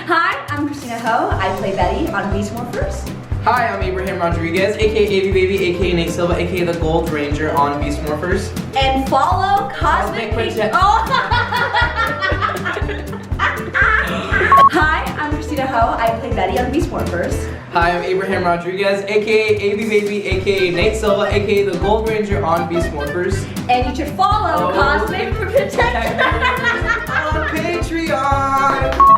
Hi, I'm Christina Ho. I play Betty on Beast Morphers. Hi, I'm Abraham Rodriguez, aka AV Baby, aka Nate Silva, aka the Gold Ranger on Beast Morphers. And follow Cosmic Protect. Oh! Hi, I'm Christina Ho. I play Betty on Beast Morphers. Hi, I'm Abraham Rodriguez, aka AV Baby, aka Nate Silva, aka the Gold Ranger on Beast Morphers. And you should follow Cosmic Protector on Patreon.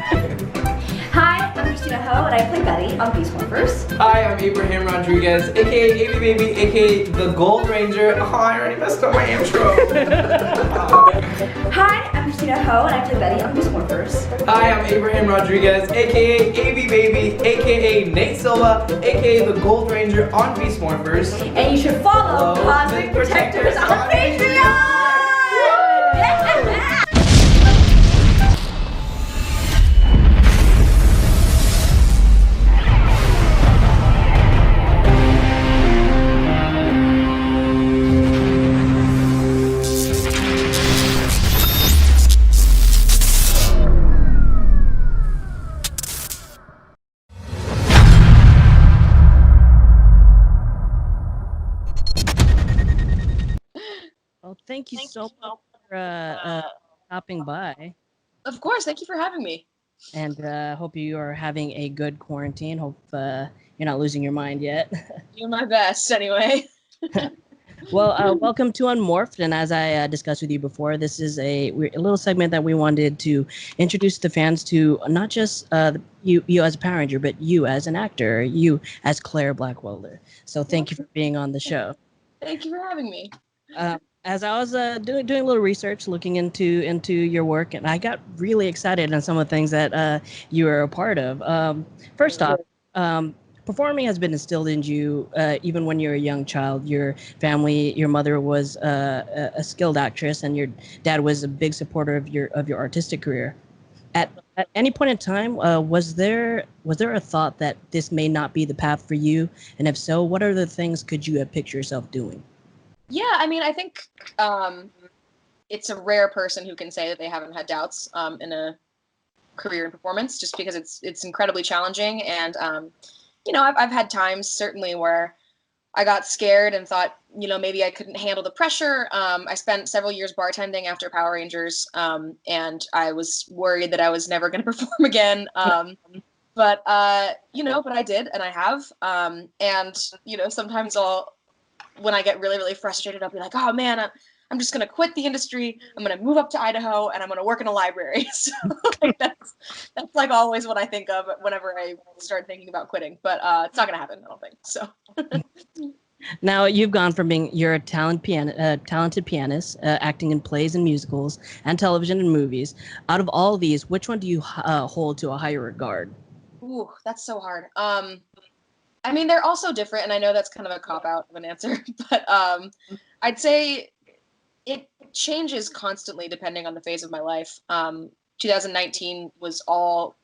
Hi, I'm Christina Ho, and I play Betty on Beast Morphers. Hi, I'm Abraham Rodriguez, aka AV Baby, aka the Gold Ranger. Oh, I already messed up my intro. Hi, I'm Christina Ho, and I play Betty on Beast Morphers. Hi, I'm Abraham Rodriguez, aka AV Baby, aka Nate Silva, aka the Gold Ranger on Beast Morphers. And you should follow Cosmic Protectors on Patreon! Well, thank you so much for stopping by. Of course, thank you for having me. And hope you are having a good quarantine. Hope you're not losing your mind yet. Doing my best, anyway. Well, welcome to Unmorphed. And as I discussed with you before, this is a little segment that we wanted to introduce the fans to not just you as a Power Ranger, but you as an actor, you as Claire Blackwelder. So thank you for being on the show. Thank you for having me. As I was doing a little research, looking into your work, and I got really excited on some of the things that you were a part of. First off, performing has been instilled in you even when you were a young child. Your family, your mother was a skilled actress, and your dad was a big supporter of your artistic career. At any point in time, was there a thought that this may not be the path for you? And if so, what other things could you have pictured yourself doing? Yeah, I mean, I think it's a rare person who can say that they haven't had doubts in a career in performance, just because it's incredibly challenging. And I've had times certainly where I got scared and thought, maybe I couldn't handle the pressure. I spent several years bartending after Power Rangers, and I was worried that I was never going to perform again. But I did, and I have. Sometimes when I get really, really frustrated, I'll be like, oh man, I'm just going to quit the industry. I'm going to move up to Idaho and I'm going to work in a library. So that's like always what I think of whenever I start thinking about quitting, but it's not going to happen, I don't think. So. Now you've gone from you're a talented pianist, acting in plays and musicals and television and movies. Out of all these, which one do you hold to a higher regard? Ooh, that's so hard. I mean, they're all so different, and I know that's kind of a cop-out of an answer, but I'd say it changes constantly depending on the phase of my life. 2019 was all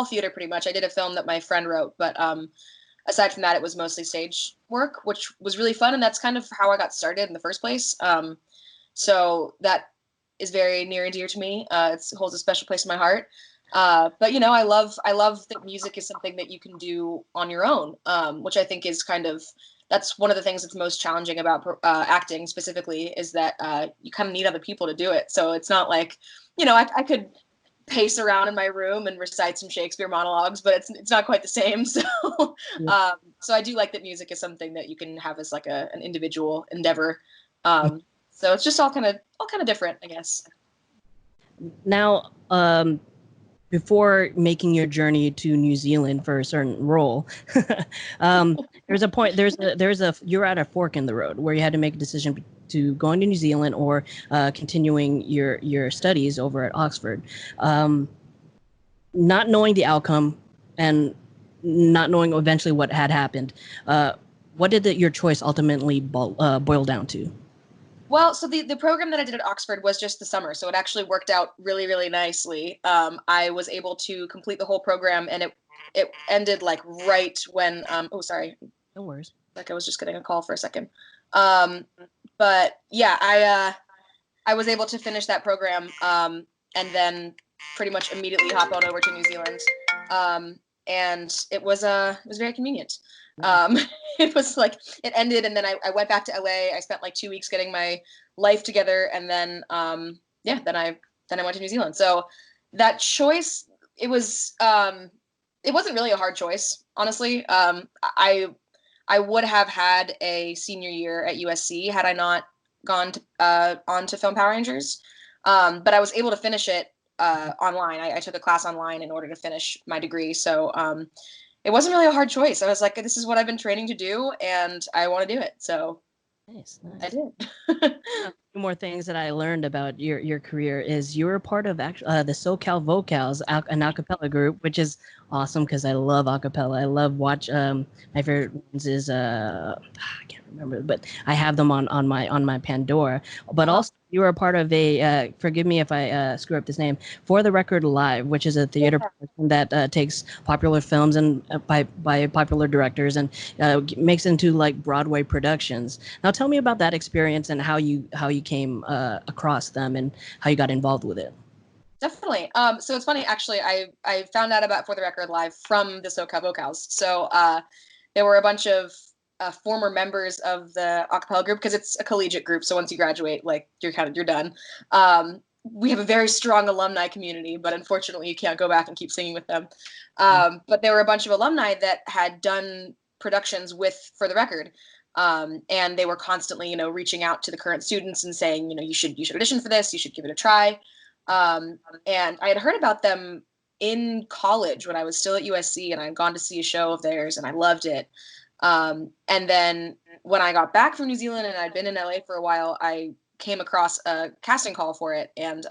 theater pretty much. I did a film that my friend wrote, but aside from that, it was mostly stage work, which was really fun, and that's kind of how I got started in the first place. So that is very near and dear to me. It holds a special place in my heart. But I love that music is something that you can do on your own, which I think is that's one of the things that's most challenging about acting specifically, is that you kind of need other people to do it. So it's not like, I could pace around in my room and recite some Shakespeare monologues, but it's not quite the same. So so I do like that music is something that you can have as like an individual endeavor. So it's just all kind of different, I guess. Now, before making your journey to New Zealand for a certain role, there's a point. You're at a fork in the road where you had to make a decision to going to New Zealand or continuing your studies over at Oxford. Not knowing the outcome and not knowing eventually what had happened, what did your choice ultimately boil down to? Well, so the program that I did at Oxford was just the summer, so it actually worked out really, really nicely. I was able to complete the whole program, and it ended like right when oh, sorry. No worries. Like I was just getting a call for a second. But yeah, I was able to finish that program and then pretty much immediately hop on over to New Zealand. And it was very convenient. It was like it ended, and then I went back to LA. I spent like 2 weeks getting my life together, and then then I went to New Zealand. So that choice, it wasn't really a hard choice, honestly. I would have had a senior year at USC had I not gone on to Film Power Rangers, but I was able to finish it online. I took a class online in order to finish my degree, so it wasn't really a hard choice. I was like, this is what I've been training to do, and I want to do it. So Nice. I did. Two more things that I learned about your career is you were part of the SoCal Vocals, an a cappella group, which is awesome because I love a cappella. I love my favorite ones is I can't remember, but I have them on my Pandora. But also you were a part of a forgive me if I screw up this name, For the Record Live, which is a theater production that takes popular films and by popular directors and makes into like Broadway productions. Now tell me about that experience and how you came across them and how you got involved with it. Definitely. So it's funny, actually, I found out about For the Record Live from the SoCal Vocals. So there were a bunch of former members of the a cappella group, because it's a collegiate group. So once you graduate, like you're done. We have a very strong alumni community, but unfortunately you can't go back and keep singing with them. But there were a bunch of alumni that had done productions with For the Record. And they were constantly, reaching out to the current students and saying, you should audition for this, you should give it a try. And I had heard about them in college when I was still at USC, and I had gone to see a show of theirs and I loved it. And then when I got back from New Zealand and I'd been in LA for a while, I came across a casting call for it and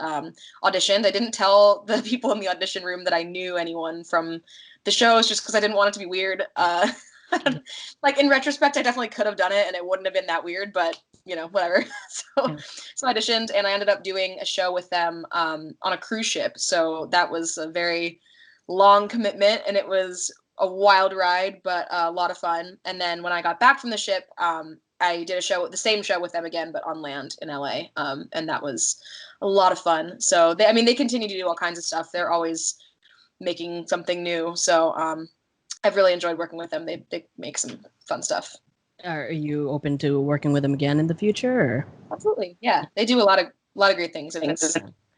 auditioned. I didn't tell the people in the audition room that I knew anyone from the shows, just because I didn't want it to be weird. Like in retrospect, I definitely could have done it and it wouldn't have been that weird, but whatever. So I auditioned and I ended up doing a show with them on a cruise ship. So that was a very long commitment and it was a wild ride, but a lot of fun. And then when I got back from the ship, I did the same show with them again, but on land in LA. And that was a lot of fun. So they continue to do all kinds of stuff. They're always making something new. So I've really enjoyed working with them. They make some fun stuff. Are you open to working with them again in the future? Or? Absolutely, yeah. They do a lot of great things. And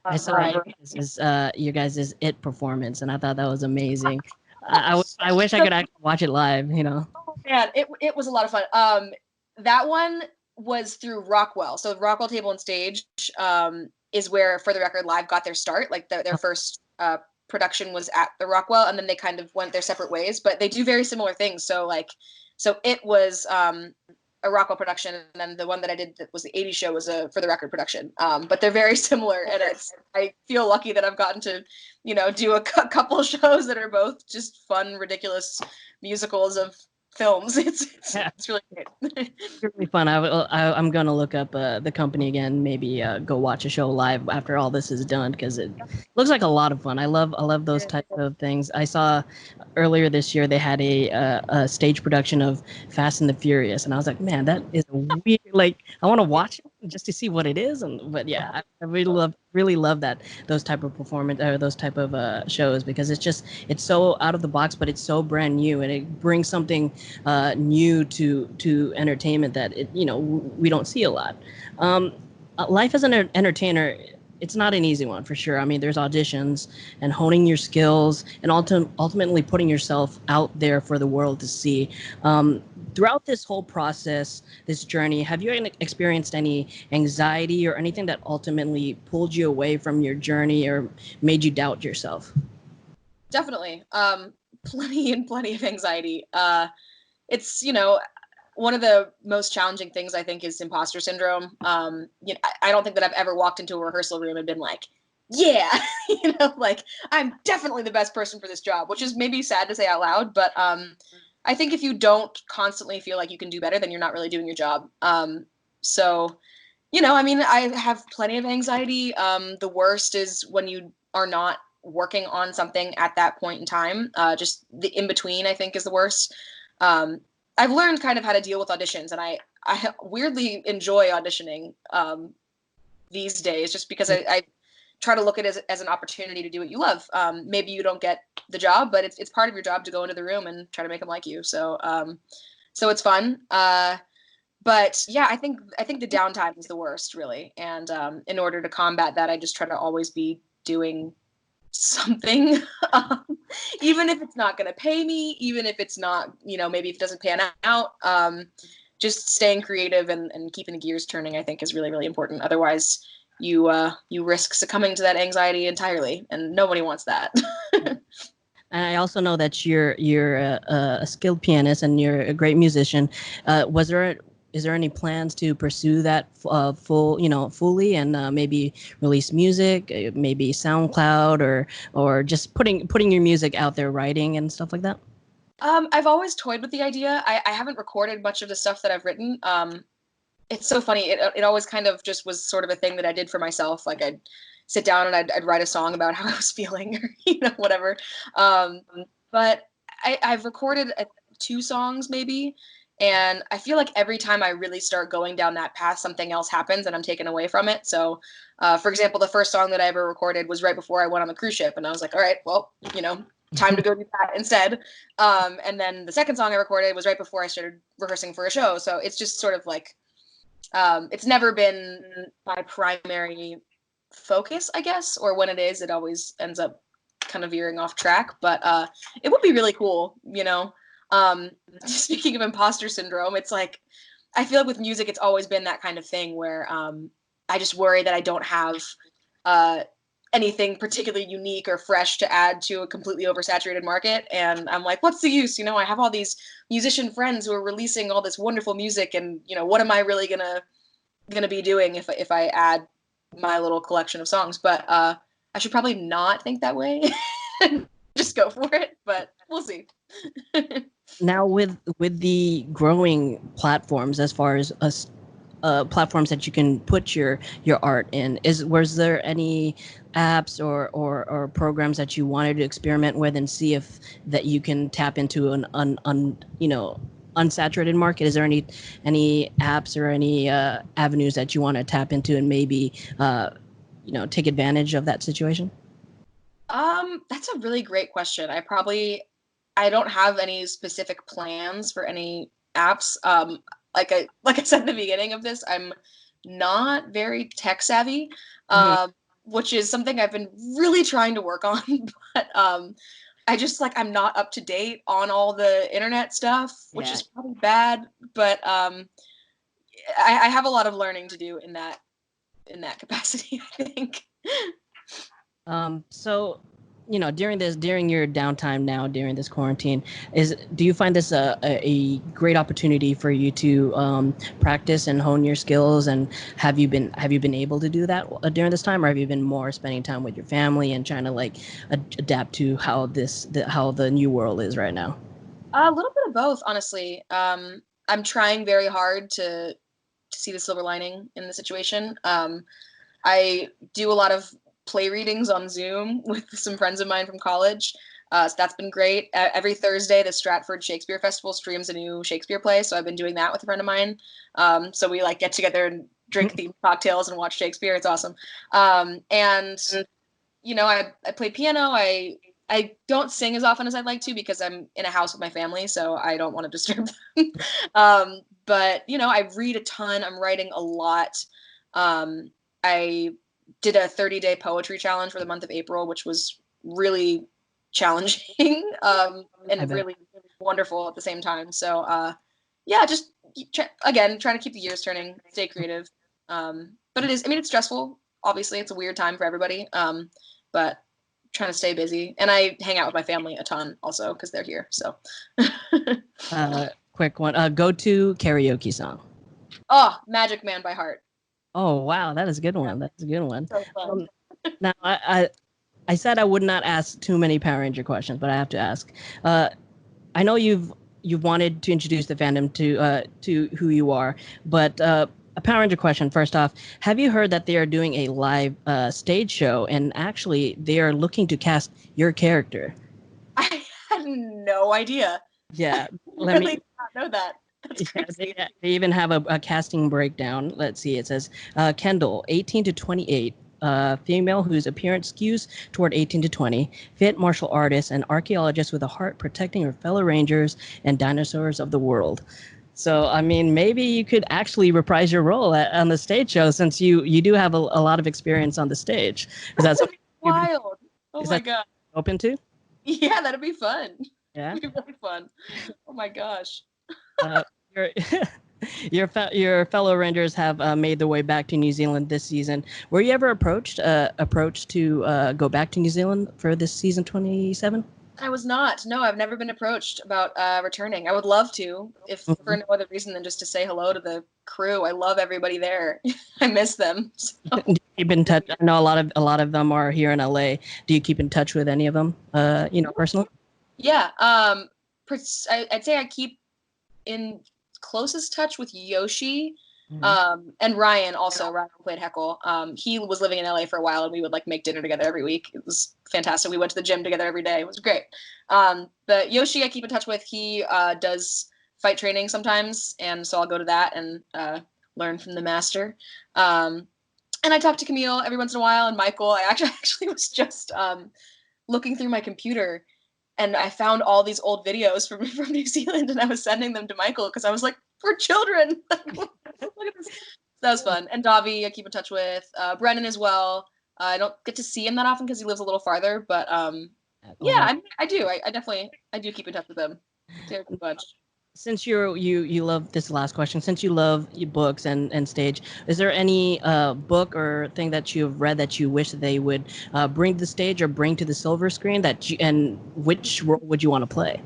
I saw your guys' It performance, and I thought that was amazing. I wish I could actually watch it live. Oh man, it was a lot of fun. That one was through Rockwell. So Rockwell Table and Stage is where For the Record Live got their start. Like their first production was at the Rockwell, and then they kind of went their separate ways. But they do very similar things. So it was a Rockwell production, and then the one that I did that was the 80s show was a For the Record production. But they're very similar, and I feel lucky that I've gotten to, do a couple shows that are both just fun, ridiculous musicals of films. It's really great. It's really fun. I'm gonna look up the company again. Maybe go watch a show live after all this is done because it looks like a lot of fun. I love those types of things. I saw earlier this year they had a stage production of Fast and the Furious, and I was like, man, that is weird. Like I want to watch it just to see what it is. But yeah, I really love those type of performance or those type of shows because it's so out of the box, but it's so brand new and it brings something new to entertainment that we don't see a lot. Life as an entertainer, it's not an easy one for sure. I mean, there's auditions and honing your skills and ultimately putting yourself out there for the world to see. Throughout this whole process, this journey, have you experienced any anxiety or anything that ultimately pulled you away from your journey or made you doubt yourself? Definitely. Plenty of anxiety. It's, one of the most challenging things I think is imposter syndrome. I don't think that I've ever walked into a rehearsal room and been like, yeah, like I'm definitely the best person for this job, which is maybe sad to say out loud, but I think if you don't constantly feel like you can do better, then you're not really doing your job. So, I have plenty of anxiety. The worst is when you are not working on something at that point in time. Just the in-between, I think, is the worst. I've learned kind of how to deal with auditions, and I weirdly enjoy auditioning these days just because try to look at it as an opportunity to do what you love. Maybe you don't get the job, but it's part of your job to go into the room and try to make them like you. So so it's fun. But yeah, I think the downtime is the worst, really. And in order to combat that, I just try to always be doing something, even if it's not going to pay me, even if it's not, maybe if it doesn't pan out. Just staying creative and keeping the gears turning, I think, is really, really important. Otherwise, you risk succumbing to that anxiety entirely, and nobody wants that. And I also know that you're a skilled pianist and you're a great musician. Is there any plans to pursue that fully and maybe release music, maybe SoundCloud or just putting your music out there, writing and stuff like that? I've always toyed with the idea. I haven't recorded much of the stuff that I've written. It's so funny. It always kind of just was sort of a thing that I did for myself. Like I'd sit down and I'd write a song about how I was feeling, or whatever. But I've recorded 2 songs maybe, and I feel like every time I really start going down that path, something else happens and I'm taken away from it. So, for example, the first song that I ever recorded was right before I went on the cruise ship, and I was like, all right, well, time to go do that instead. And then the second song I recorded was right before I started rehearsing for a show. So it's just sort of like, it's never been my primary focus, I guess, or when it is, it always ends up kind of veering off track. But it would be really cool, Speaking of imposter syndrome, it's like, I feel like with music, it's always been that kind of thing where I just worry that I don't have anything particularly unique or fresh to add to a completely oversaturated market. And I'm like, what's the use? I have all these musician friends who are releasing all this wonderful music, and what am I really gonna be doing if I add my little collection of songs? But I should probably not think that way. Just go for it, but we'll see. Now with the growing platforms, as far as platforms that you can put your art in, was there any apps or programs that you wanted to experiment with and see if that you can tap into an unsaturated market? Is there any apps or any avenues that you want to tap into and maybe take advantage of that situation? That's a really great question. I don't have any specific plans for any apps. Like I said in the beginning of this, I'm not very tech savvy, which is something I've been really trying to work on. But I just I'm not up to date on all the internet stuff, which is probably bad. But I have a lot of learning to do in that capacity, I think. So, during your downtime now, during this quarantine, do you find this a great opportunity for you to practice and hone your skills? And have you been able to do that during this time, or have you been more spending time with your family and trying to adapt to how the new world is right now? A little bit of both, honestly. I'm trying very hard to see the silver lining in the situation. I do a lot of play readings on Zoom with some friends of mine from college. So that's been great. Every Thursday, the Stratford Shakespeare Festival streams a new Shakespeare play. So I've been doing that with a friend of mine. So we get together and drink themed cocktails and watch Shakespeare. It's awesome. And I play piano. I don't sing as often as I'd like to because I'm in a house with my family, so I don't want to disturb them. But I read a ton. I'm writing a lot. I did a 30-day poetry challenge for the month of April, which was really challenging and really wonderful at the same time. So just trying to keep the gears turning, stay creative. But it's stressful. Obviously, it's a weird time for everybody. But trying to stay busy, and I hang out with my family a ton also because they're here. So quick one, go-to karaoke song. Oh, Magic Man by Heart. Oh, wow, that is a good one. That's a good one. So fun. Now, I said I would not ask too many Power Ranger questions, but I have to ask. I know you've wanted to introduce the fandom to who you are, but a Power Ranger question first off: have you heard that they are doing a live stage show, and actually they are looking to cast your character? I had no idea. Yeah, I really did not know that. Yeah, they even have a casting breakdown. Let's see. It says Kendall, 18 to 28, female whose appearance skews toward 18 to 20, fit martial artist and archaeologist with a heart protecting her fellow rangers and dinosaurs of the world. So, I mean, maybe you could actually reprise your role on the stage show since you do have a lot of experience on the stage. Is that something Wild. Oh is my that god. open to? Yeah, that'd be fun. Yeah. That'd be really fun. Oh my gosh. Your your fellow Rangers have made their way back to New Zealand this season. Were you ever approached to go back to New Zealand for this season 27? I was not. No, I've never been approached about returning. I would love to, if for no other reason than just to say hello to the crew. I love everybody there. I miss them. So. Do you keep in touch? I know a lot of them are here in LA. Do you keep in touch with any of them? Personally? Yeah. I'd say I keep in closest touch with Yoshi. And Ryan also. Ryan played Heckle. He was living in LA for a while, and we would like make dinner together every week. It was fantastic. We went to the gym together every day. It was great. But Yoshi, I keep in touch with. He does fight training sometimes, and so I'll go to that and learn from the master. And I talk to Camille every once in a while, and Michael. I actually was just looking through my computer, and I found all these old videos from New Zealand, and I was sending them to Michael because I was like, for children. Look at this. That was fun. And Davi, I keep in touch with. Brennan as well. I don't get to see him that often because he lives a little farther, but yeah, I do. I definitely do keep in touch with them. They're a bunch. Since you love this last question, since you love your books and stage, is there any book or thing that you've read that you wish that they would bring to the stage or bring to the silver screen and which role would you want to play?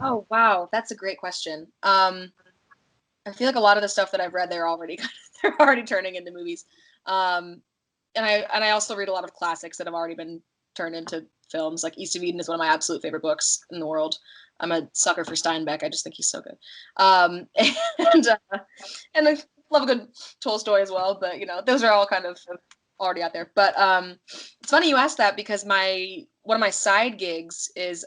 Oh wow, that's a great question. I feel like a lot of the stuff that I've read they're already turning into movies. And I also read a lot of classics that have already been turned into films. Like East of Eden is one of my absolute favorite books in the world. I'm a sucker for Steinbeck. I just think he's so good. And I love a good Tolstoy as well. But those are all kind of already out there. But it's funny you asked that because one of my side gigs is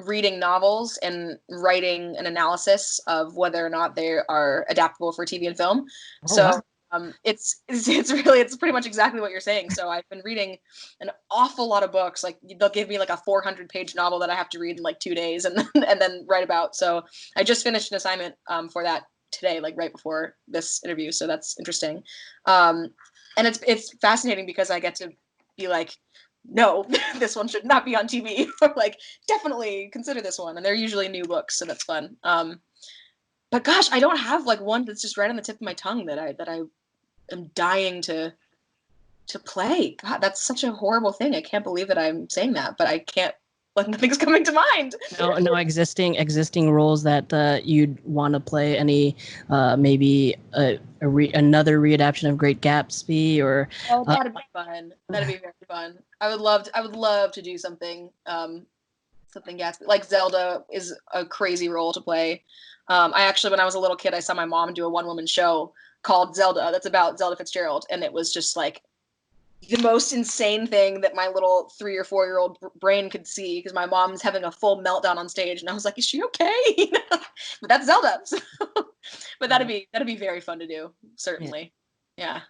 reading novels and writing an analysis of whether or not they are adaptable for TV and film. Oh, so wow. It's pretty much exactly what you're saying. So I've been reading an awful lot of books. Like they'll give me like a 400-page novel that I have to read in like 2 days and then write about. So I just finished an assignment for that today, like right before this interview. So that's interesting. And it's fascinating because I get to be like, no, this one should not be on TV, or like definitely consider this one. And they're usually new books, so that's fun. But gosh, I don't have like one that's just right on the tip of my tongue that I am dying to play. God, that's such a horrible thing. I can't believe that I'm saying that, but I can't. Like nothing's coming to mind. No existing roles that you'd want to play. Any maybe another readaptation of Great Gatsby or. Oh, that'd be fun. That'd be very fun. I would love to do something Gatsby. Like Zelda is a crazy role to play. I actually, when I was a little kid, I saw my mom do a one-woman show called Zelda that's about Zelda Fitzgerald, and it was just like the most insane thing that my little 3 or 4-year-old brain could see, because my mom's having a full meltdown on stage, and I was like, is she okay? But that's Zelda. So, but that'd be very fun to do, certainly. Yeah.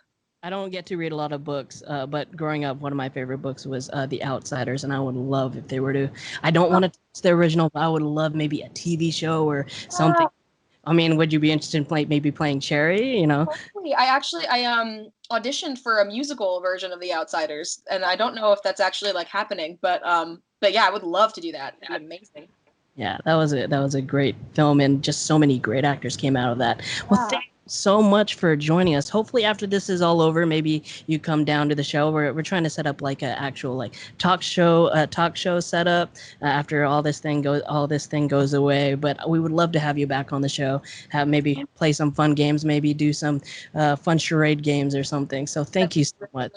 I don't get to read a lot of books, but growing up, one of my favorite books was The Outsiders, and I would love if they were to. I don't want to touch the original, but I would love maybe a TV show or something. I mean, would you be interested in maybe playing Cherry? Totally. I auditioned for a musical version of The Outsiders, and I don't know if that's actually like happening, but yeah, I would love to do that. That'd be amazing. Yeah, that was a great film, and just so many great actors came out of that. Well, thank you so much for joining us. Hopefully, after this is all over, maybe you come down to the show. We're trying to set up like an actual like talk show setup after all this thing goes away. But we would love to have you back on the show. Have maybe play some fun games, maybe do some fun charade games or something. So thank you so much.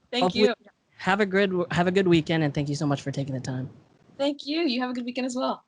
Thank you. Have a good weekend, and thank you so much for taking the time. Thank you. You have a good weekend as well.